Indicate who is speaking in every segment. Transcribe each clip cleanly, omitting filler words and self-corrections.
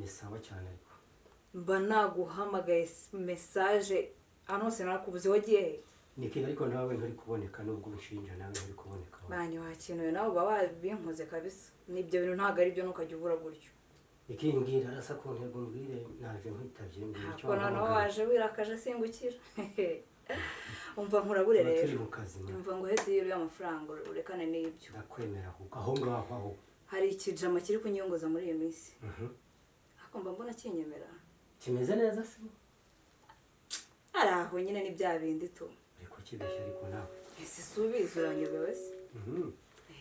Speaker 1: ni sawa cyane ariko
Speaker 2: mba naguhamagaye message anose narakubuze wagiye
Speaker 1: nikira ariko nawe ntari kuboneka nubwo unshinja nawe ntari kuboneka
Speaker 2: bani wakinuye nawe baba binkoze kabisa nibyo bintu ntago ari byo nukajya ubura gutyo
Speaker 1: ikimbwira arasa ko ntego mbwire naje nkitavye mbwira cyo
Speaker 2: none waje wirakaje singukira umva nkurabure rero umva ngo hedi y'amafaranga urekane n'ibyo
Speaker 1: ndakwemera aho ngaho aho
Speaker 2: hari ikijama kiri kunyongoza muri iyo minsi akomba mbona kinyemera
Speaker 1: kimeze neza se
Speaker 2: araho nyine ni bya bindi to
Speaker 1: ariko kibeshya ariko nawe
Speaker 2: ese subiza uranyobewe se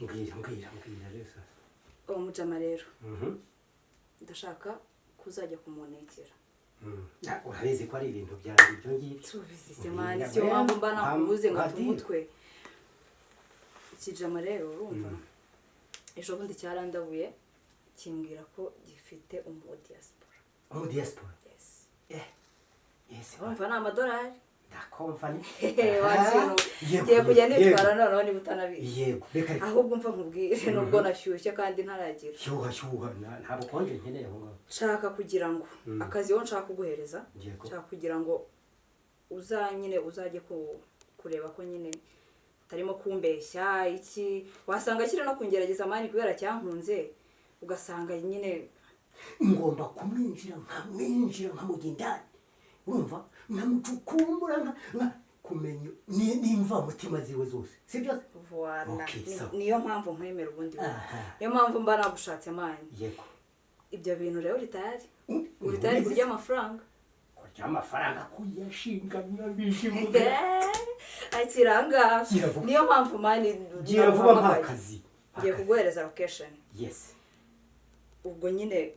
Speaker 1: mbwira rero
Speaker 2: uwo mujama rero ndashaka kuzajya kumunekera
Speaker 1: urabizi ko ari ibintu byawe ibyo ngibyo
Speaker 2: tubizi mani cyo mpamvu mba nakubuze ngo tumutwe ikijama rero urumva ejo bundi cyarandabuye kimbwira ko gifite
Speaker 1: diaspora yes
Speaker 2: urumva ni amadolari
Speaker 1: ndakomva ni
Speaker 2: wakintu giye kujya nitwara noneho niba utanabizi
Speaker 1: yego reka
Speaker 2: ahubwo mva nkubwire nubwo nashyushye kandi ntaragira
Speaker 1: shyuha ntabwo konje nkeneye aho ngaho
Speaker 2: nshaka kugira ngo akazi wo nshaka kuguhereza nshaka kugira ngo uzanyine uzajye kureba ko nyine tarimo kumbeshya iki wasanga kiri no kungerageza mani kubera cyankunze ugasanga nyine
Speaker 1: ngomba kumwinjira nkamugindani urumva nkamucukumbura nka kumenya nimva mutima ziwe zose sibyo
Speaker 2: voilà niyo mpamvu nkwemera ubundi niyo mpamvu mba nagushatse mani
Speaker 1: yego
Speaker 2: ibyo bintu rero ritari kurya amafaranga
Speaker 1: kuyashinga nyabishimo
Speaker 2: akiranga niyo mpamvu mani
Speaker 1: gira vuba mpakazi
Speaker 2: ngiye kuguhereza location
Speaker 1: yes
Speaker 2: ubwo nyine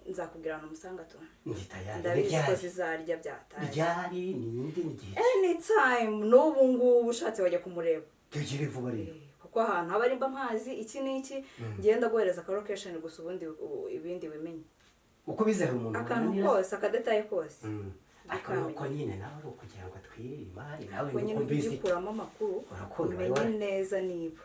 Speaker 2: nzakubwirana umusanga to
Speaker 1: nditayari
Speaker 2: ndabizi zizarya byataye
Speaker 1: ryari nindi ngiye
Speaker 2: anytime n'ubu ngubu ushatse wajya kumureba
Speaker 1: tugire vuba rero
Speaker 2: kuko ahantu haba ari mba mpazi iki n'iki ngenda guhereza ka location gusa ubundi ibindi bimenye
Speaker 1: uko bizera umuntu
Speaker 2: akantu kose akadetaye kose
Speaker 1: akantu nyine nawe kugira ngo twirima nawe
Speaker 2: nuko bizi kuramo amakuru umenye neza niba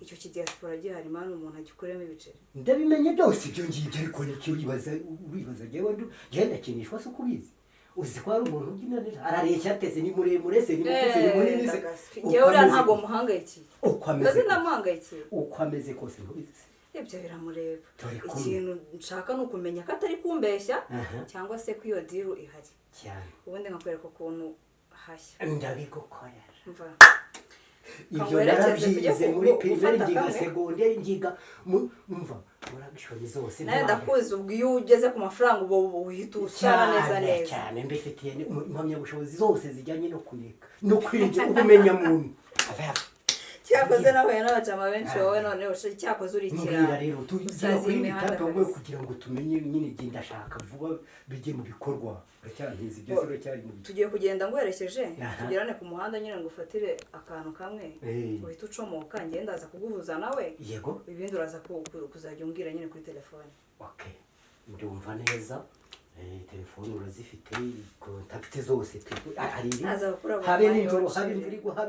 Speaker 2: icyo kidiaspora gihari mani umuntu agikuremo ibiceri
Speaker 1: ndabimenye byose ibyo ngibyo ariko nicyo uribaza jewe genda kinishwa se kubizi uzi ko ari umuntu uginanira arareshya ateze ni muremure se ni mugufi ni munini se
Speaker 2: ngewe uriya ntabwo muhangayikiye uko
Speaker 1: ameze kose ntubizi
Speaker 2: ibyo biramureba ikintu nshaka ni ukumenya ko atari kumbeshya cyangwa se ko iyo diru ihari
Speaker 1: cyane
Speaker 2: ubundi nkakwereka ukuntu hashya
Speaker 1: ndabigukorera
Speaker 2: ibyo
Speaker 1: narabyize muri primaire ngiga secondaire ngiga mva murabishoni zose
Speaker 2: nayo ndakuzi ubwo iyo ugeze ku mafaranga ubu uhita usana neza
Speaker 1: cyane mbifitiye impamyabushobozi zose zijyanye no kuneka no kwinjira ubumenya muntu
Speaker 2: cyakoze nabaye n'abacama benshi wowe none cyakoze urikira
Speaker 1: rero tugiye kuri bitato bwo kugira ngo tumenye nyine ndashaka vuba bijye mu bikorwa uracyantiza ibyo zero cyari mu
Speaker 2: tugiye kugenda ngwerekeje tugirane ku muhanda nyine ngo ufatire akantu kamwe uhita ucomoka ngende ndaza kuguhuza nawe
Speaker 1: yego
Speaker 2: ibindi uraza kuzajya umbwira nyine kuri telefone
Speaker 1: okay ndumva neza telefone urazifite contact zose ari habe n'ijoro habe imvura igwa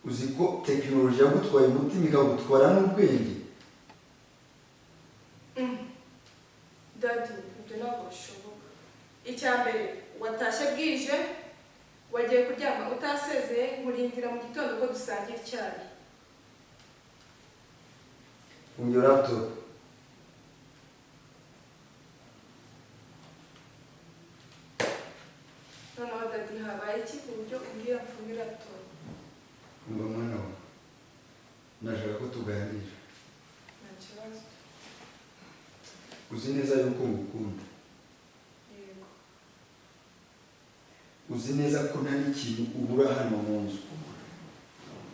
Speaker 3: uziko tekinoloji yagutwaye umutima ikagutwara n'ubwenge
Speaker 4: dadi ibyo ntabwo bishoboka icyambere watashye bwije wagiye kuryama utasezeye nkurindira mu gitondo ko dusangira icyayi
Speaker 3: fungira laptop
Speaker 4: noneho dadi habaye iki ku buryo umbwira mfungira laptop
Speaker 3: umva mwana wawe nashaka ko tuganira
Speaker 4: nta kibazo
Speaker 3: uzi neza yuko ngukunda
Speaker 4: yego
Speaker 3: uzi neza ko nta n'ikintu ubura hano mu nzu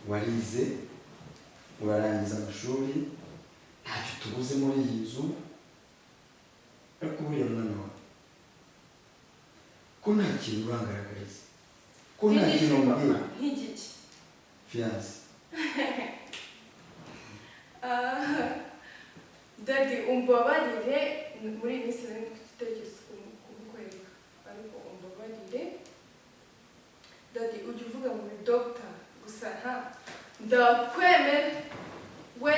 Speaker 3: warize urarangiza amashuri ntacyo tubuze muri iyi nzu ariko buriya mwana wawe ko ko nta kintu urangaragariza ko nta kintu umbwira
Speaker 4: nk'igiki
Speaker 3: fiyanse
Speaker 4: dadi umbabarire muri iyi minsi nari mfite igitekerezo kumukwereka ariko umbabarire dadi ujya uvuga ngo ni dogita gusa nta ndakwemera we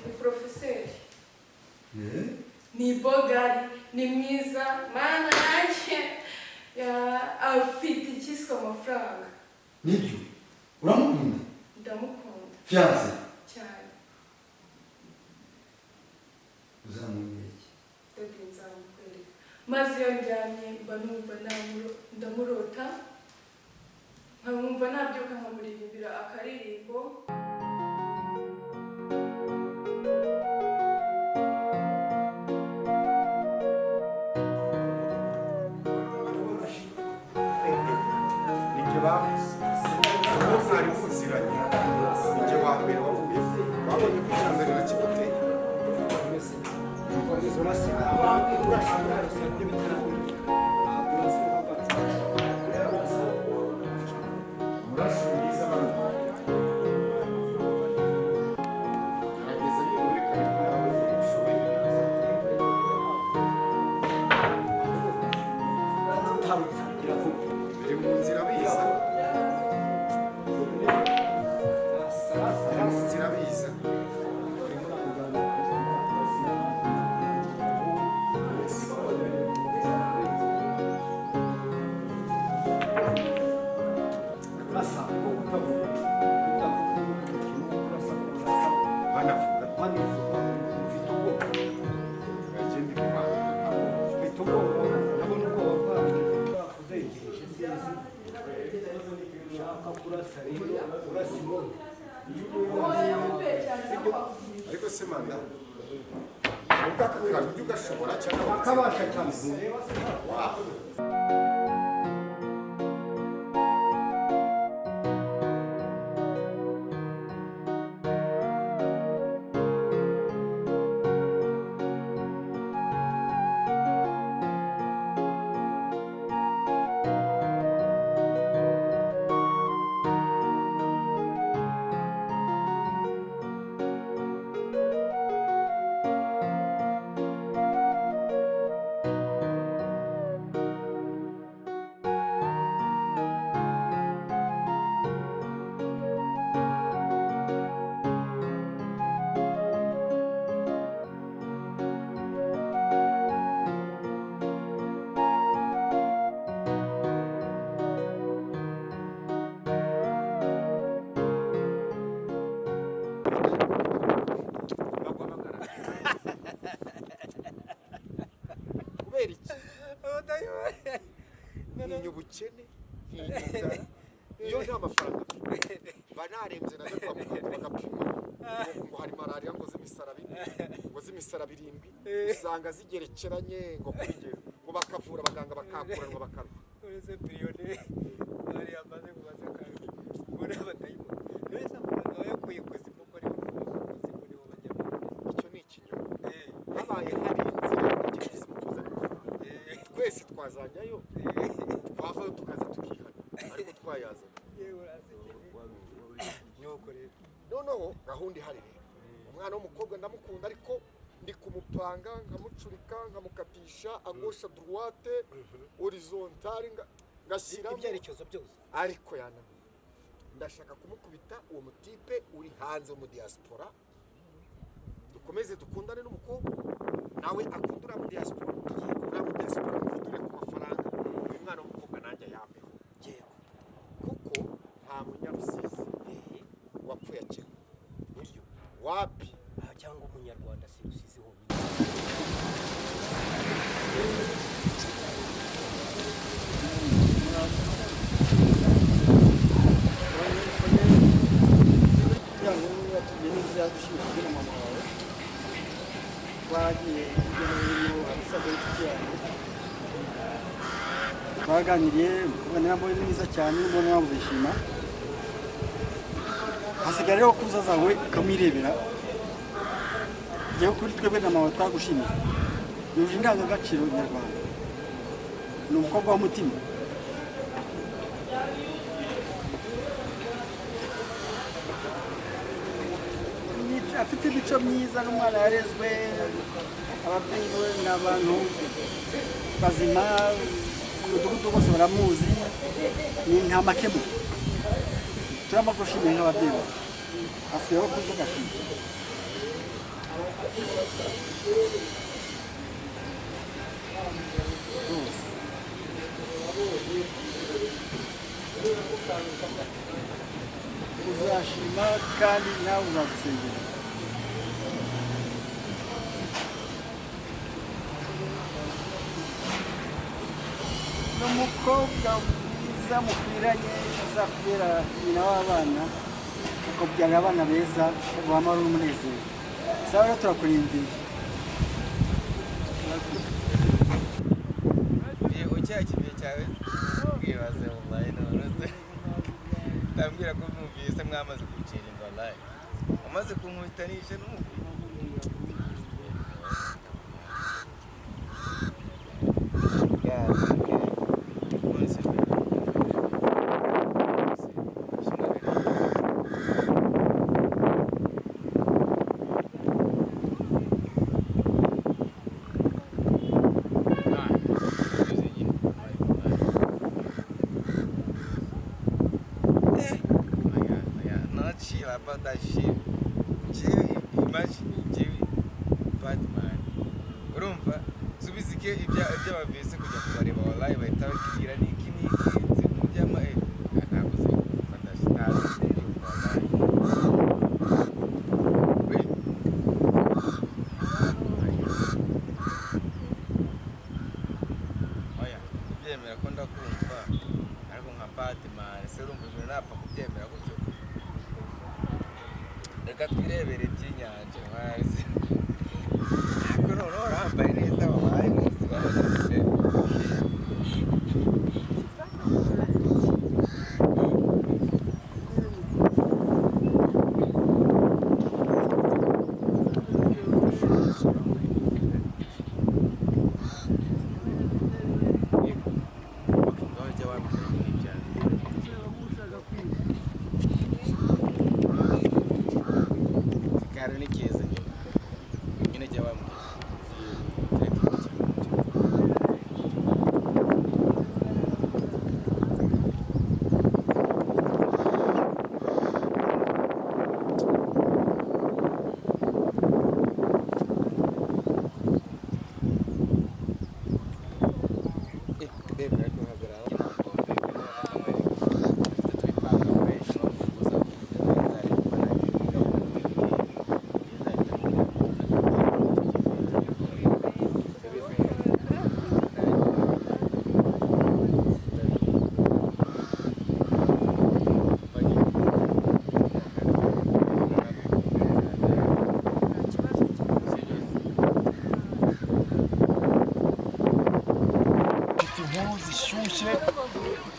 Speaker 4: ni porofeseri ni bogari ni mwiza mana yanjye afite ikiswe amafaranga
Speaker 3: nibyo uramukunda
Speaker 4: ndamukunda
Speaker 3: fiyanse
Speaker 4: cyane
Speaker 3: uzamubwira iki
Speaker 4: dadi nzamukwereka maze iyo njyamye mba numva ndamurota nkamwumva nabyuka nkamuririmbira akaririmbo
Speaker 5: mwari muziranye ninjye wa mbere wavuye wabonye ko icyambere nakiguteye biri mu nzira biza ariko se manda ubwo aka kantu ujya ugashobora cyangwa
Speaker 1: akabasha cyane
Speaker 5: kubera iki ntinya ubukene ntinya inzara iyo nta mafaranga mba narembye najya kwa muganga bagapima ngo hari malariya ngo z'imisaraba ine ngo z'imisaraba irindwi usanga zigerekeranye ngo kubigera ngo bakavura abaganga bakakura ngo bakarwa
Speaker 1: uretse piriyone hari amaze kubaza kandi ubona batayibona uretse amafaranga yakuye ku zimo ko ari kuzimu bajya
Speaker 5: icyo ni ikinyoma habaye hari inzira igeze mu kuzana twese twazajyayo twavayo tukaza tukihana ariko twayazana
Speaker 1: yewe urasekeye nyoko rero
Speaker 5: noneho gahunda ihari rero umwana w'umukobwa ndamukunda ariko ndi kumupanga nkamucurika nkamukatisha agosha droite horizontale ngashyiramo
Speaker 1: ibyerekezo byose
Speaker 5: ariko yananiwe ndashaka kumukubita uwo mutipe uri hanze mu diaspora dukomeze dukundane n'umukobwa nawe akunda uriya mu diaspora uriya mu diaspora mufitire ku mafaranga uyu mwana w'umukobwa nanjye yambeho kuko nta munyarusizi wapfuye akiri nibyo wapi
Speaker 1: cyangwa umunyarwanda si rusizi honyine
Speaker 6: twaganiriye nabo ni mwiza cyane ubona nawe uzishima hasigaye rero kuza zawe ukamwirebera yewe kuri twebwe na mama twagushimiye yuje indangagaciro nyarwanda ni umukobwa w'umutima afite imico myiza n'umwana yarezwe ababyeyi we ni abantu bazima umudugudu bose baramuzi ni nta makemwa turama gushimira nk'ababyeyi bacu afite aho kuvuga ati uzashima kandi nawe uzagusengera n'umukobwa mwiza mukwiranye azakubera nyina w'abana ukabyarira abana beza baguhamara n'umunezero sawa rero turakurindiye
Speaker 7: ucyakiye cyawe bwibaze wallahi noroze tambwira ko mwumvise mwamaze kucira wallahi umaze kunkubitanisha n'umubiri about that shit. Jerry, imagine Jerry, Batman. Urumva subizike ibya bavese kujya kubareba wallahi bahita bakigira niki nzi kujyama ntakoze fantastic ntazi wallahi oya byemera ko ndakumva ariko nka Batman se urumva ibintu napfa kubyemera gutyo reka twirebere by'inyanja mazi ariko noneho urambaye neza wabaye munsi bahagaze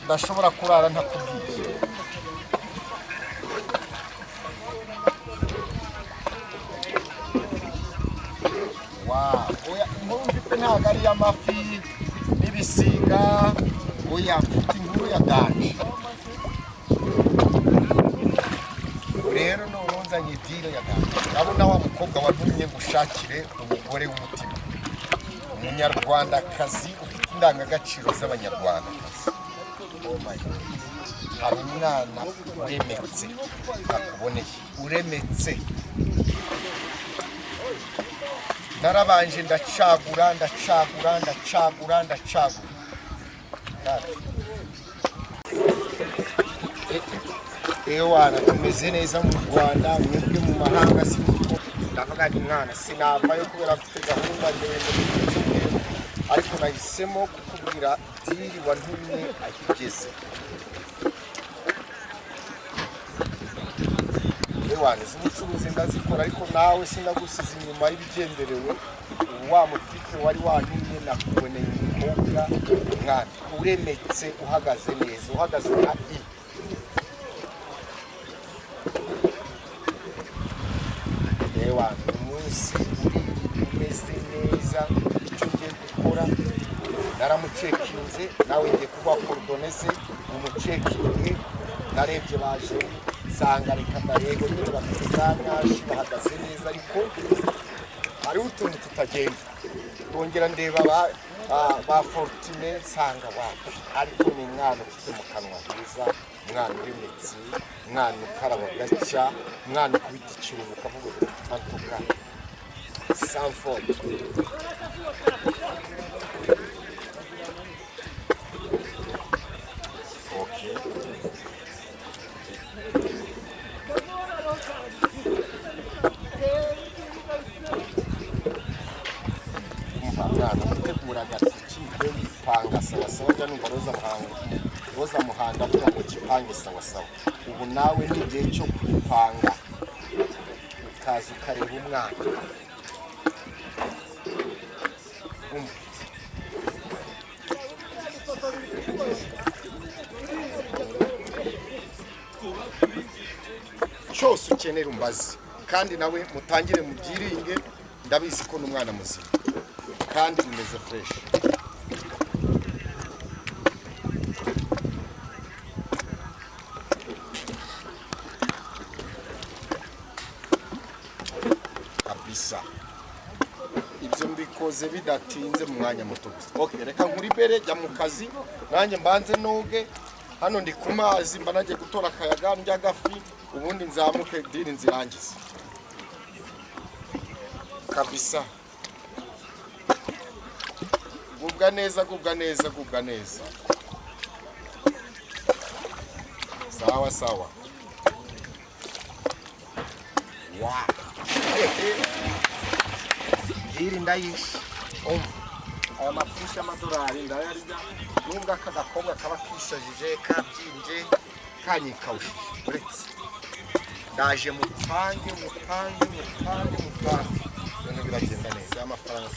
Speaker 5: ndashobora kurara ntakubwiye oya inkuru mfite ntabwo ari iy'amafi n'ibisiga oya mfite inkuru ya danje rero nurunzanye diro ya danje urabona wa mukobwa wantumye gushakire umugore w'umutima umunyarwandakazi ufite indangagaciro z'abanyarwandakazi hari umwana uremetse akuboneye uremetse narabanje ndacagura ewana tumeze neza mu Rwanda mwebwe mu mahanga siniko ndavuga ni mwana sinavayo kubera afite gahunda ndende ariko nahisemo kukubwira diri wantumye ahigeze ewana z'ubucuruzi ndazikora ariko nawe sinagusize inyuma y'ibigenderewe wa mutipe wari wantumye nakuboneye umukobwa mwana uremetse uhagaze neza uhagaze nka ewana umunsi umeze neza icyo ngiye gukora naramucekinze nawe ngiye kuba coordonese umucekinge narebye baje nsanga reka ndayego nyine bafite ubwanyashi bahagaze neza ariko hariho utuntu tutagenda ndongera ndeba ba Fortune nsanga wapi ariko ni umwana ufite mu kanwa heza umwana w'imitsi umwana ukaraba gacya umwana ukubita icyuho ukavuga atuka Sanford okay gutegura panga sawa sawa njya numva roza muhanda avuga ngo kipange sawa sawa ubu nawe ni igihe cyo kwipanga ukaza ukareba umwana cyose ukenera umbazi kandi nawe mutangire mubyiringe ndabizi ko n'umwana muzima kandi umeze fresh kabisa ibyo mbikoze bidatinze mu mwanya muto gusa okay reka nkuri bere jya mu kazi nanjye mbanze noge hano ndi ku mazi mba nagiye gutora akayaga ndya gafi ubundi nzamuke diri nzirangiza kabisa gubwa neza sawa sawa wa diri ndayishe aya mapfusha amadolari ndayarya nubwo aka gakobwa kaba kisajije kabyinje kanyikawushije uretse ndaje mupange ibintu biragenda neza amafaranga